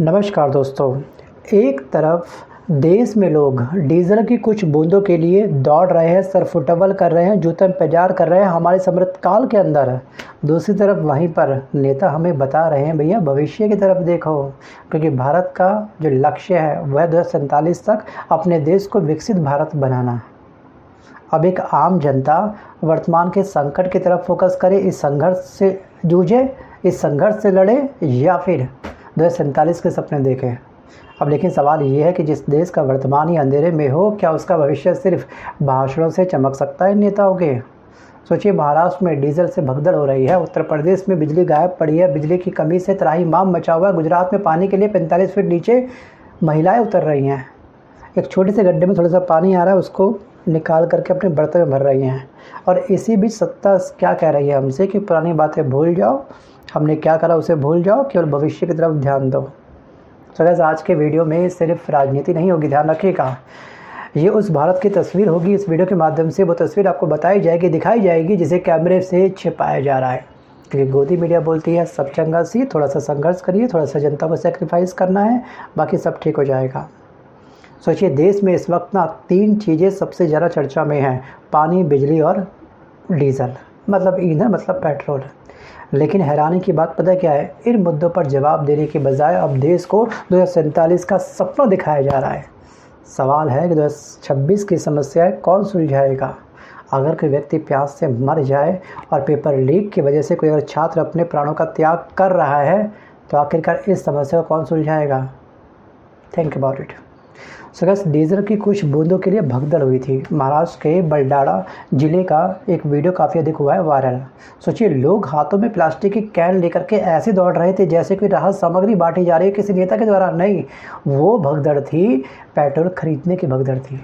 नमस्कार दोस्तों। एक तरफ देश में लोग डीजल की कुछ बूंदों के लिए दौड़ रहे हैं, सरफुटबल कर रहे हैं, जूतम पेजार कर रहे हैं हमारे समृद्ध काल के अंदर। दूसरी तरफ वहीं पर नेता हमें बता रहे हैं भैया भविष्य की तरफ देखो, क्योंकि भारत का जो लक्ष्य है वह 2047 तक अपने देश को विकसित भारत बनाना। अब एक आम जनता वर्तमान के संकट की तरफ फोकस करे, इस संघर्ष से जूझे, इस संघर्ष से लड़े, या फिर 2047 के सपने देखें। अब लेकिन सवाल ये है कि जिस देश का वर्तमान ही अंधेरे में हो, क्या उसका भविष्य सिर्फ भाषणों से चमक सकता है नेताओं के? सोचिए, महाराष्ट्र में डीजल से भगदड़ हो रही है, उत्तर प्रदेश में बिजली गायब पड़ी है, बिजली की कमी से त्राहिमाम मचा हुआ है, गुजरात में पानी के लिए 45 फीट नीचे महिलाएं उतर रही हैं। एक छोटे से गड्ढे में थोड़ा सा पानी आ रहा है, उसको निकाल करके अपने बर्तन में भर रही हैं। और इसी बीच सत्ता क्या कह रही है हमसे कि पुरानी बातें भूल जाओ, हमने क्या करा उसे भूल जाओ, केवल भविष्य की तरफ ध्यान दो। तो गाइस, आज के वीडियो में सिर्फ राजनीति नहीं होगी, ध्यान रखिएगा। ये उस भारत की तस्वीर होगी। इस वीडियो के माध्यम से वो तस्वीर आपको बताई जाएगी, दिखाई जाएगी, जिसे कैमरे से छिपाया जा रहा है। क्योंकि गोदी मीडिया बोलती है सब चंगा सी, थोड़ा सा संघर्ष करिए, थोड़ा सा जनता को सेक्रीफाइस करना है, बाकी सब ठीक हो जाएगा। सोचिए, देश में इस वक्त ना 3 चीज़ें सबसे ज़्यादा चर्चा में हैं: पानी, बिजली और डीजल, मतलब ईंधन, मतलब पेट्रोल। लेकिन हैरानी की बात पता क्या है? इन मुद्दों पर जवाब देने के बजाय अब देश को 2047 का सपना दिखाया जा रहा है। सवाल है कि 2026 की समस्याएं कौन सुलझाएगा? अगर कोई व्यक्ति प्यास से मर जाए और पेपर लीक की वजह से कोई अगर छात्र अपने प्राणों का त्याग कर रहा है, तो आखिरकार इस समस्या को कौन सुलझाएगा? Think about it. So guys, diesel की कुछ बूंदों के लिए भगदड़ हुई थी। महाराष्ट्र के बलडाड़ा जिले का एक वीडियो काफ़ी अधिक हुआ है वायरल। सोचिए, लोग हाथों में प्लास्टिक की कैन लेकर के ऐसे दौड़ रहे थे जैसे कोई राहत सामग्री बांटी जा रही है किसी नेता के द्वारा। नहीं, वो भगदड़ थी पेट्रोल खरीदने की भगदड़ थी।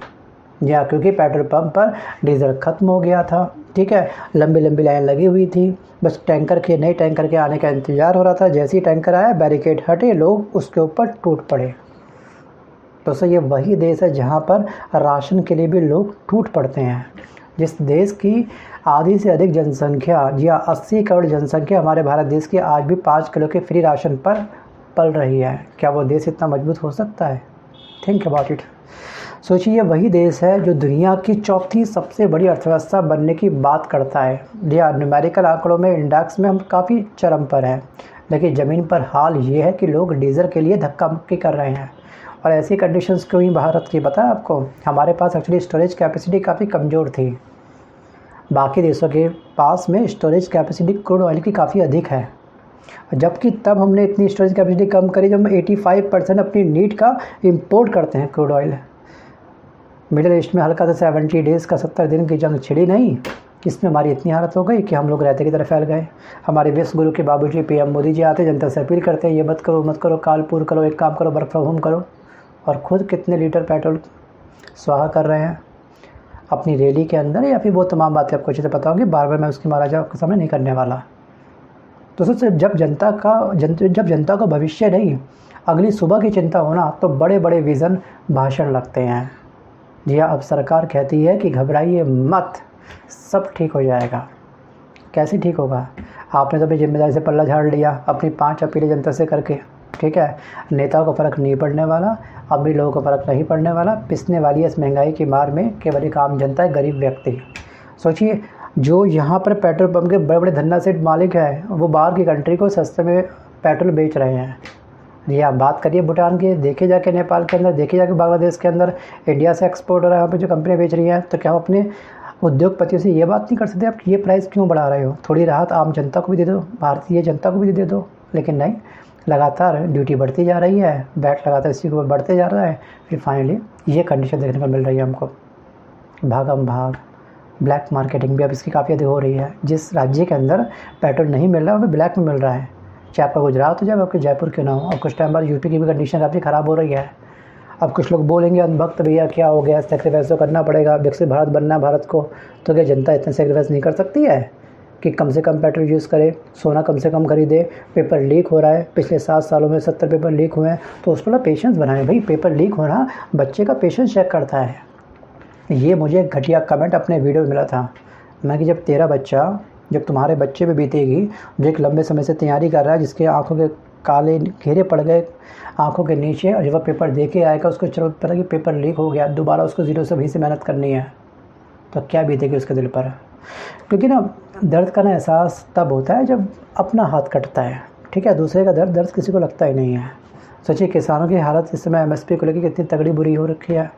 जी हाँ, क्योंकि पेट्रोल पंप पर डीजल खत्म हो गया था। ठीक है, लंबी लंबी लाइन लगी हुई थी, बस नए टैंकर के आने का इंतजार हो रहा था। जैसे ही टैंकर आया, बैरिकेड हटे, लोग उसके ऊपर टूट पड़े। तो सर, ये वही देश है जहाँ पर राशन के लिए भी लोग टूट पड़ते हैं। जिस देश की आधी से अधिक जनसंख्या, जी हाँ 80 करोड़ जनसंख्या हमारे भारत देश की, आज भी 5 किलो के फ्री राशन पर पल रही है। क्या वो देश इतना मजबूत हो सकता है? Think about it. सोचिए, ये वही देश है जो दुनिया की चौथी सबसे बड़ी अर्थव्यवस्था बनने की बात करता है। जी हाँ, न्यूमेरिकल आंकड़ों में, इंडेक्स में हम काफ़ी चरम पर हैं। लेकिन ज़मीन पर हाल ये है कि लोग डीजल के लिए धक्का मुक्की कर रहे हैं। और ऐसी कंडीशंस क्यों ही भारत की, पता है आपको? हमारे पास एक्चुअली स्टोरेज कैपेसिटी काफ़ी कमज़ोर थी। बाकी देशों के पास में स्टोरेज कैपेसिटी क्रूड ऑयल की काफ़ी अधिक है, जबकि तब हमने इतनी स्टोरेज कैपेसिटी कम करी जब हम 85% अपनी नीड का इंपोर्ट करते हैं क्रूड ऑयल। मिडिल ईस्ट में हल्का सा 70 डेज़ का 70 दिन की जंग छिड़ी नहीं, इसमें हमारी इतनी हालत हो गई कि हम लोग रहते की तरफ फैल गए। हमारे विश्व गुरु के बाबूजी पीएम मोदी जी आते, जनता से अपील करते हैं ये मत करो, कालपूर करो, एक काम करो, वर्क फ्रॉम होम करो, और ख़ुद कितने लीटर पेट्रोल स्वाहा कर रहे हैं अपनी रैली के अंदर। या फिर वो तमाम बातें आपको अच्छे से पता होंगी, बार बार मैं उसकी महाराजा आपके सामने नहीं करने वाला। तो सोचिए, जब जनता का भविष्य नहीं, अगली सुबह की चिंता होना, तो बड़े बड़े विज़न भाषण लगते हैं। जी हाँ, अब सरकार कहती है कि घबराइए मत, सब ठीक हो जाएगा। कैसे ठीक होगा? आपने तो अपनी जिम्मेदारी से पल्ला झाड़ लिया अपनी 5 अपीलें जनता से करके। ठीक है, नेताओं को फ़र्क नहीं पड़ने वाला, अब भी लोगों को फ़र्क नहीं पड़ने वाला। पिसने वाली है इस महंगाई की मार में केवल एक आम जनता है, गरीब व्यक्ति। सोचिए, जो यहाँ पर पेट्रोल पंप के बड़े बड़े धन्ना सेठ मालिक हैं, वो बाहर की कंट्री को सस्ते में पेट्रोल बेच रहे हैं। जी आप बात करिए भूटान की, देखे जाके नेपाल के अंदर, देखे जाके बांग्लादेश के अंदर, इंडिया से एक्सपोर्ट हो रहा है यहाँ पे जो कंपनियाँ बेच रही हैं। तो क्या हम अपने उद्योगपतियों से ये बात नहीं कर सकते आप कि ये प्राइस क्यों बढ़ा रहे हो? थोड़ी राहत आम जनता को भी दे दो, भारतीय जनता को भी दे दो। लेकिन नहीं, लगातार ड्यूटी बढ़ती जा रही है, वैट लगातार इसी के ऊपर बढ़ते जा रहा है। फिर फाइनली ये कंडीशन देखने को मिल रही है हमको। भागम भाग, ब्लैक मार्केटिंग भी अब इसकी काफ़ी अधिक हो रही है। जिस राज्य के अंदर पेट्रोल नहीं मिल रहा है वह ब्लैक में मिल रहा है, चाहे आपका गुजरात हो चाहे आपके जयपुर क्यों ना हो। अब कुछ टाइम बाद यूपी की भी कंडीशन काफ़ी ख़राब हो रही है। अब कुछ लोग बोलेंगे अंधभक्त, भैया क्या हो गया, सेक्रीफाइस तो करना पड़ेगा, विकसित भारत बनना है भारत को। तो क्या जनता इतना सेक्रीफाइस नहीं कर सकती है कि कम से कम पेट्रोल यूज़ करे, सोना कम से कम खरीदे? पेपर लीक हो रहा है, पिछले 7 सालों में 70 पेपर लीक हुए हैं, तो उस पर पेशेंस बनाए भाई। पेपर लीक होना बच्चे का पेशेंस चेक करता है। ये मुझे घटिया कमेंट अपने वीडियो में मिला था। मैं कि जब तुम्हारे बच्चे पे बीतेगी, जो एक लंबे समय से तैयारी कर रहा है, जिसके आंखों के काले घेरे पड़ गए आँखों के नीचे, और जब वह पेपर दे के आएगा उसको चलो पता कि पेपर लीक हो गया, दोबारा उसको ज़ीरो से भी से मेहनत करनी है, तो क्या बीतेगी उसके दिल पर। क्योंकि ना दर्द का ना एहसास तब होता है जब अपना हाथ कटता है, ठीक है, दूसरे का दर्द किसी को लगता ही नहीं है। सोचिए किसानों की हालत इस समय एमएसपी को लेकर कितनी तगड़ी बुरी हो रखी है,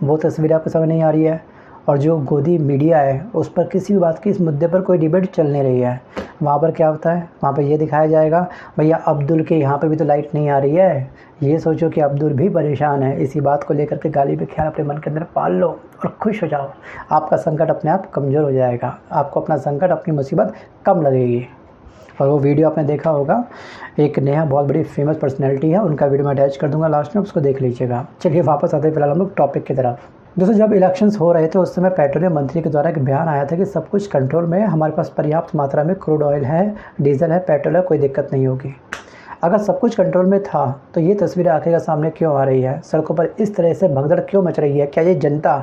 वो तस्वीर आपको समझ नहीं आ रही है। और जो गोदी मीडिया है उस पर किसी भी बात की, इस मुद्दे पर कोई डिबेट चल नहीं रही है। वहाँ पर क्या होता है, वहाँ पर ये दिखाया जाएगा भैया अब्दुल के यहाँ पे भी तो लाइट नहीं आ रही है, ये सोचो कि अब्दुल भी परेशान है, इसी बात को लेकर के गाली पे ख्याल अपने मन के अंदर पाल लो और खुश हो जाओ। आपका संकट अपने आप कमज़ोर हो जाएगा, आपको अपना संकट, अपनी मुसीबत कम लगेगी। और वो वीडियो आपने देखा होगा, एक नेहा बहुत बड़ी फेमस पर्सनैलिटी है, उनका वीडियो मैं अटैच कर दूंगा लास्ट में, उसको देख लीजिएगा। चलिए वापस आते हैं फिलहाल हम लोग टॉपिक की तरफ। दोस्तों जब इलेक्शंस हो रहे थे उस समय पेट्रोलियम मंत्री के द्वारा एक बयान आया था कि सब कुछ कंट्रोल में है, हमारे पास पर्याप्त मात्रा में क्रूड ऑयल है, डीजल है, पेट्रोल है, कोई दिक्कत नहीं होगी। अगर सब कुछ कंट्रोल में था तो ये तस्वीरें आखिर का सामने क्यों आ रही है, सड़कों पर इस तरह से भगदड़ क्यों मच रही है? क्या ये जनता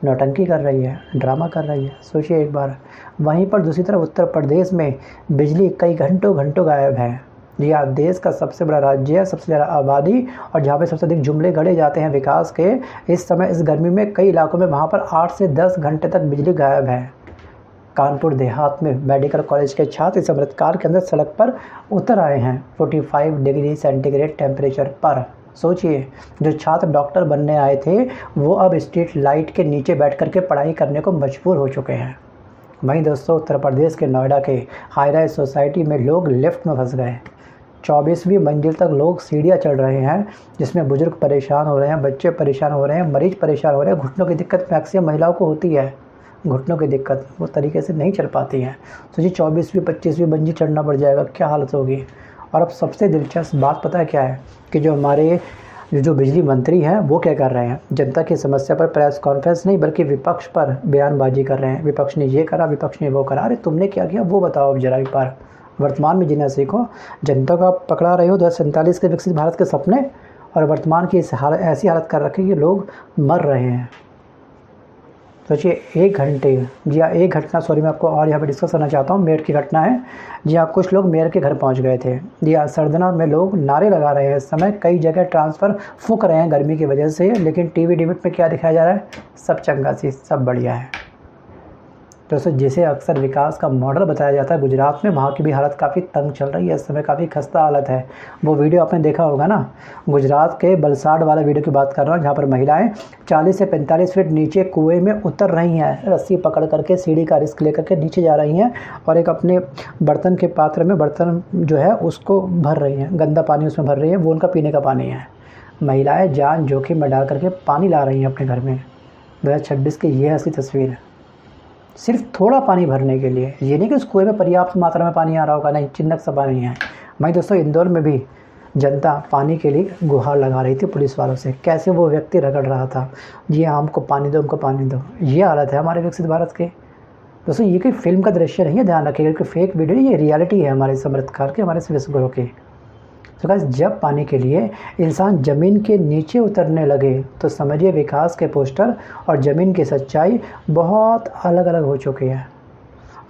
नौटंकी कर रही है, ड्रामा कर रही है? सोचिए एक बार। वहीं पर दूसरी तरफ उत्तर प्रदेश में बिजली कई घंटों गायब है। यह देश का सबसे बड़ा राज्य है, सबसे ज़्यादा आबादी, और जहाँ पे सबसे अधिक जुमले गढ़े जाते हैं विकास के, इस समय इस गर्मी में कई इलाकों में वहाँ पर 8 से 10 घंटे तक बिजली गायब है। कानपुर देहात में मेडिकल कॉलेज के छात्र इस अमृतकाल के अंदर सड़क पर उतर आए हैं 45 डिग्री सेंटीग्रेड टेम्परेचर पर। सोचिए, जो छात्र डॉक्टर बनने आए थे वो अब स्ट्रीट लाइट के नीचे बैठ कर के पढ़ाई करने को मजबूर हो चुके हैं। वहीं दोस्तों उत्तर प्रदेश के नोएडा के हाई राइज सोसाइटी में लोग लिफ्ट में फंस गए। 24वीं मंजिल तक लोग सीढ़ियाँ चढ़ रहे हैं, जिसमें बुजुर्ग परेशान हो रहे हैं, बच्चे परेशान हो रहे हैं, मरीज परेशान हो रहे हैं। घुटनों की दिक्कत मैक्सिमम महिलाओं को होती है, घुटनों की दिक्कत, वो तरीके से नहीं चल पाती हैं। सोचिए 24वीं 25वीं मंजिल चढ़ना पड़ जाएगा, क्या हालत होगी। और अब सबसे दिलचस्प बात पता है क्या है, कि जो हमारे जो बिजली मंत्री हैं वो क्या कर रहे हैं, जनता की समस्या पर प्रेस कॉन्फ्रेंस नहीं बल्कि विपक्ष पर बयानबाजी कर रहे हैं। विपक्ष ने ये करा, विपक्ष ने वो करा, अरे तुमने क्या किया वो बताओ अब जरा एक बार। वर्तमान में जीना सीखो। जनता को आप पकड़ा रहे हो 2047 के विकसित भारत के सपने, और वर्तमान की ऐसी हालत कर रखी कि लोग मर रहे हैं। सोचिए 1 घंटे, जी हाँ एक घटना, सॉरी मैं आपको और यहाँ पे डिस्कस करना चाहता हूँ, मेरठ की घटना है। जी हाँ कुछ लोग मेयर के घर पहुँच गए थे। जी हाँ सरदना में लोग नारे लगा रहे हैं इस समय, कई जगह ट्रांसफ़र फूक रहे हैं गर्मी की वजह से, लेकिन टीवी डिबेट में क्या दिखाया जा रहा है, सब चंगा सी, सब बढ़िया है। दोस्तों जिसे अक्सर विकास का मॉडल बताया जाता है गुजरात में, वहाँ की भी हालत काफ़ी तंग चल रही है इस समय, काफ़ी खस्ता हालत है। वो वीडियो आपने देखा होगा ना, गुजरात के बलसाड़ वाला वीडियो की बात कर रहा हूँ, जहाँ पर महिलाएं 40 से 45 फीट नीचे कुएं में उतर रही हैं, रस्सी पकड़ करके सीढ़ी का रिस्क लेकर के नीचे जा रही हैं, और एक अपने बर्तन के पात्र में बर्तन जो है उसको भर रही हैं, गंदा पानी उसमें भर रही है, वो उनका पीने का पानी है। महिलाएँ जान जोखिम में डाल करके पानी ला रही हैं अपने घर में। 2026 की ये असली तस्वीर है, सिर्फ थोड़ा पानी भरने के लिए। ये नहीं कि उस कुएं में पर्याप्त मात्रा में पानी आ रहा होगा, नहीं, चिन्नक सा पानी है। वहीं दोस्तों इंदौर में भी जनता पानी के लिए गुहार लगा रही थी पुलिस वालों से, कैसे वो व्यक्ति रगड़ रहा था, जी हाँ हमको पानी दो, हमको पानी दो। ये हालत है हमारे विकसित भारत के। दोस्तों ये कोई फिल्म का दृश्य नहीं है, ध्यान रखिएगा कि फेक वीडियो, ये रियलिटी है हमारे अमृतकाल के, हमारे विश्वगुरु की। तो गाइस जब पानी के लिए इंसान ज़मीन के नीचे उतरने लगे तो समझिए विकास के पोस्टर और ज़मीन की सच्चाई बहुत अलग अलग हो चुकी है।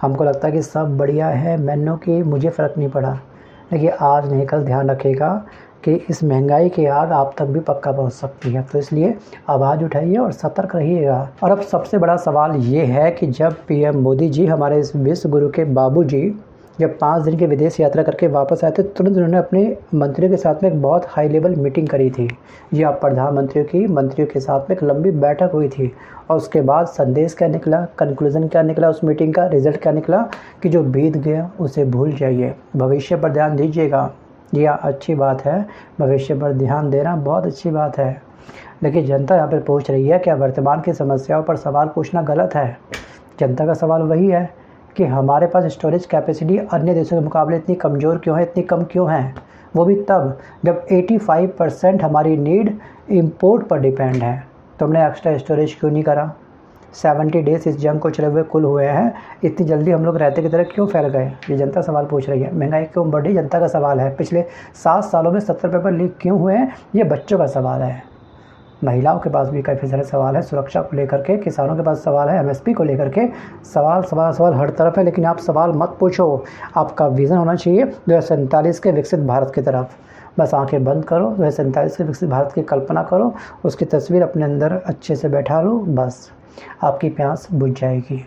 हमको लगता है कि सब बढ़िया है, मैंने कि मुझे फ़र्क नहीं पड़ा, लेकिन आज नहीं कल ध्यान रखिएगा कि इस महंगाई की आग आप तक भी पक्का पहुंच सकती है। तो इसलिए आवाज़ उठाइए और सतर्क रहिएगा। और अब सबसे बड़ा सवाल ये है कि जब पीएम मोदी जी, हमारे इस विश्वगुरु के बाबूजी, जब 5 दिन की विदेश यात्रा करके वापस आए थे, तुरंत उन्होंने अपने मंत्रियों के साथ में एक बहुत हाई लेवल मीटिंग करी थी। जी आप प्रधानमंत्रियों की मंत्रियों के साथ में एक लंबी बैठक हुई थी, और उसके बाद संदेश क्या निकला, कंक्लूज़न क्या निकला, उस मीटिंग का रिजल्ट क्या निकला, कि जो बीत गया उसे भूल जाइए, भविष्य पर ध्यान दीजिएगा। जी हाँ अच्छी बात है, भविष्य पर ध्यान देना बहुत अच्छी बात है, लेकिन जनता यहाँ पर पूछ रही है क्या वर्तमान की समस्याओं पर सवाल पूछना गलत है? जनता का सवाल वही है कि हमारे पास स्टोरेज कैपेसिटी अन्य देशों के मुकाबले इतनी कमज़ोर क्यों है, इतनी कम क्यों है? वो भी तब जब 85% हमारी नीड इंपोर्ट पर डिपेंड है। तो हमने एक्स्ट्रा स्टोरेज क्यों नहीं करा? 70 डेज इस जंग को चले हुए कुल हुए हैं, इतनी जल्दी हम लोग रहते की तरह क्यों फैल गए? ये जनता सवाल पूछ रही है। महंगाई क्यों बढ़ी? जनता का सवाल है। पिछले 7 सालों में 70 पेपर लीक क्यों हुए हैं? ये बच्चों का सवाल है। महिलाओं के पास भी काफ़ी सारे सवाल है सुरक्षा को लेकर के, किसानों के पास सवाल है एमएसपी को लेकर के, सवाल हर तरफ है। लेकिन आप सवाल मत पूछो, आपका विज़न होना चाहिए 2047 के विकसित भारत की तरफ। बस आंखें बंद करो, 2047 के विकसित भारत की कल्पना करो, उसकी तस्वीर अपने अंदर अच्छे से बैठा लो, बस आपकी प्यास बुझ जाएगी।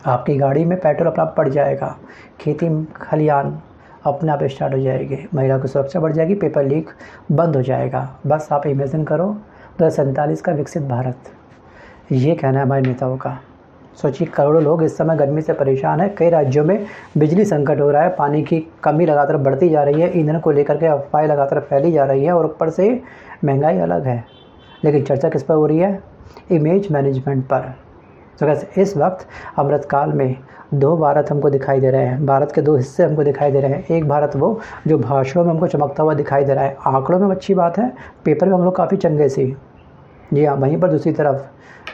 आपकी गाड़ी में पेट्रोल अपना पड़ जाएगा, खेती खलियान अपने आप स्टार्ट हो जाएगी, महिला की सुरक्षा बढ़ जाएगी, पेपर लीक बंद हो जाएगा। बस आप इमेजिन करो 2047 का विकसित भारत, ये कहना है हमारे नेताओं का। सोचिए करोड़ों लोग इस समय गर्मी से परेशान हैं, कई राज्यों में बिजली संकट हो रहा है, पानी की कमी लगातार बढ़ती जा रही है, ईंधन को लेकर के अफवाहें लगातार फैली जा रही है और ऊपर से महंगाई अलग है। लेकिन चर्चा किस पर हो रही है? इमेज मैनेजमेंट पर। तो कैसे इस वक्त अमृतकाल में दो भारत हमको दिखाई दे रहे हैं, भारत के दो हिस्से हमको दिखाई दे रहे हैं। एक भारत वो जो भाषणों में हमको चमकता हुआ दिखाई दे रहा है, आंकड़ों में अच्छी बात है, पेपर में हम लोग काफ़ी चंगे सी। जी हाँ, वहीं पर दूसरी तरफ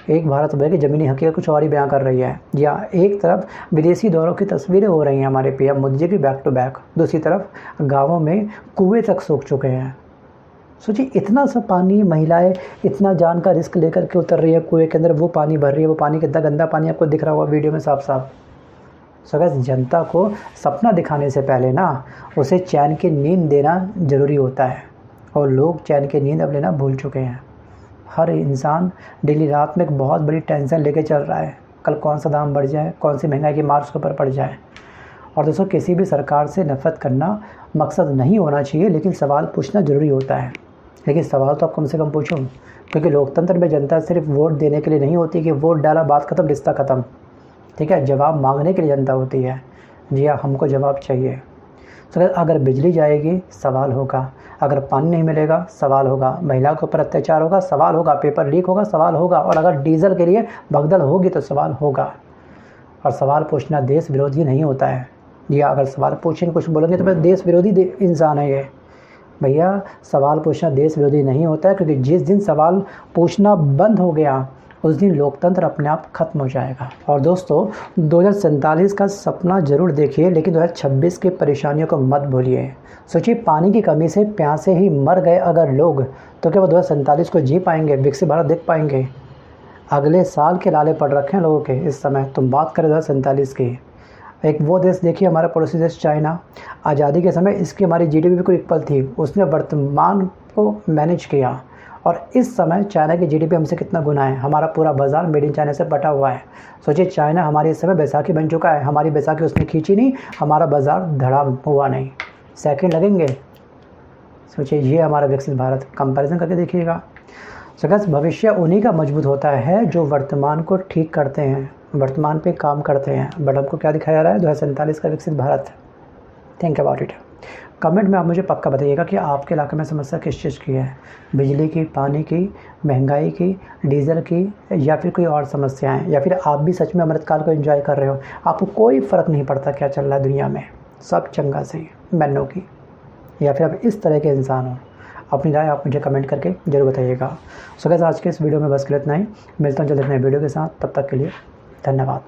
एक भारत वो है कि ज़मीनी हकीकत कुछ और ही बयां कर रही है। जी हाँ, एक तरफ विदेशी दौरों की तस्वीरें हो रही हैं हमारे पीएम मोदी जी की बैक टू बैक, दूसरी तरफ गाँवों में कुएँ तक सूख चुके हैं। सोचिए इतना सा पानी, महिलाएं इतना जान का रिस्क लेकर के उतर रही है कुएं के अंदर, वो पानी भर रही है, वो पानी कितना गंदा पानी आपको दिख रहा होगा वीडियो में साफ साफ। सो गाइस, जनता को सपना दिखाने से पहले ना उसे चैन की नींद देना ज़रूरी होता है, और लोग चैन की नींद अब लेना भूल चुके हैं। हर इंसान डेली रात में एक बहुत बड़ी टेंशन लेके चल रहा है, कल कौन सा दाम बढ़ जाए, कौन सी महंगाई की मार उसके ऊपर पड़ जाए। और दोस्तों, किसी भी सरकार से नफरत करना मकसद नहीं होना चाहिए, लेकिन सवाल पूछना ज़रूरी होता है। लेकिन सवाल तो आप कम से कम पूछो, क्योंकि लोकतंत्र में जनता सिर्फ वोट देने के लिए नहीं होती कि वोट डाला बात खत्म रिश्ता ख़त्म, ठीक है। जवाब मांगने के लिए जनता होती है। जी हाँ, हमको जवाब चाहिए। तो अगर बिजली जाएगी सवाल होगा, अगर पानी नहीं मिलेगा सवाल होगा, महिलाओं के ऊपर अत्याचार होगा सवाल होगा, पेपर लीक होगा सवाल होगा, और अगर डीजल के लिए भगदड़ होगी तो सवाल होगा। और सवाल पूछना देश विरोधी नहीं होता है। जी हाँ, अगर सवाल पूछेंगे कुछ बोलेंगे तो फिर देश विरोधी इंसान है ये। भैया, सवाल पूछना देश विरोधी नहीं होता है, क्योंकि जिस दिन सवाल पूछना बंद हो गया उस दिन लोकतंत्र अपने आप खत्म हो जाएगा। और दोस्तों, 2047 का सपना ज़रूर देखिए, लेकिन 2026 की परेशानियों को मत भूलिए। सोचिए, पानी की कमी से प्यासे ही मर गए अगर लोग, तो क्या वो 2047 को जी पाएंगे, विकसित भारत देख पाएंगे? अगले साल के लाले पड़ रखे हैं लोगों के इस समय। तुम बात करें 2047 की। एक वो देश देखिए, हमारा पड़ोसी देश चाइना, आज़ादी के समय इसकी हमारी जीडीपी भी कोई इक्वल थी, उसने वर्तमान को मैनेज किया, और इस समय चाइना की जीडीपी हमसे कितना गुना है। हमारा पूरा बाज़ार मेड इन चाइना से बटा हुआ है। सोचिए, चाइना हमारे इस समय बैसाखी बन चुका है, हमारी बैसाखी उसने खींची नहीं, हमारा बाज़ार धड़ाम हुआ नहीं, सेकंड लगेंगे। सोचिए, ये हमारा विकसित भारत, कंपैरिजन करके देखिएगा। सो गाइस, भविष्य उन्हीं का मजबूत होता है जो वर्तमान को ठीक करते हैं, वर्तमान पे काम करते हैं। बट हमको क्या दिखाया जा रहा है? 2047 का विकसित Bharat. Think about it. Comment में आप मुझे पक्का बताइएगा कि आपके इलाके में समस्या किस चीज़ की है, बिजली की, पानी की, महंगाई की, डीजल की, या फिर कोई और समस्याएं, या फिर आप भी सच में अमृतकाल को एंजॉय कर रहे हो, आपको कोई फ़र्क नहीं पड़ता क्या चल रहा है दुनिया में, सब चंगा सही मैनों की, या फिर आप इस तरह के इंसान हो। अपनी राय आप मुझे कमेंट करके जरूर बताइएगा। सो गाइस, आज के इस वीडियो में बस इतना ही। मिलता हूँ जल्द नए वीडियो के साथ, तब तक के लिए धन्यवाद।